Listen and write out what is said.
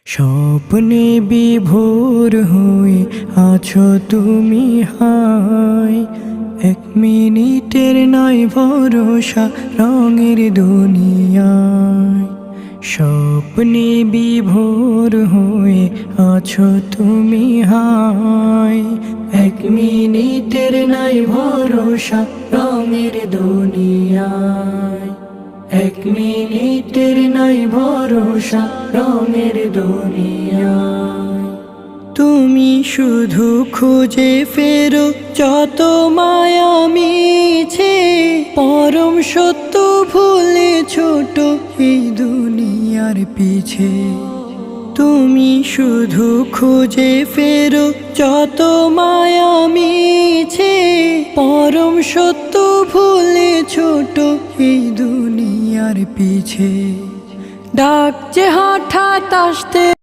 স্বপ্নে বিভোর হয়ে আছো তুমি হায়, এক মিনিটের নয় ভরসা রঙের দুনিয়ায়। স্বপ্নে বিভোর হয়ে আছো তুমি হায়, এক মিনিটের নয় ভরসা রঙের দুনিয়ায়। এক মিনিটের নাই ভরসা রঙের দুনিয়ায়। তুমি শুধু খুঁজে ফেরো যত মায়া মিছে, পরম সত্য ভুলে ছোট এই দুনিয়ার পিছে। তুমি শুধু খুঁজে ফেরো যত মায়া মিছে, পরম সত্য ভুলে ছোট এই দুনিয়ার পিছে। ডাকছে হঠাৎ আসতে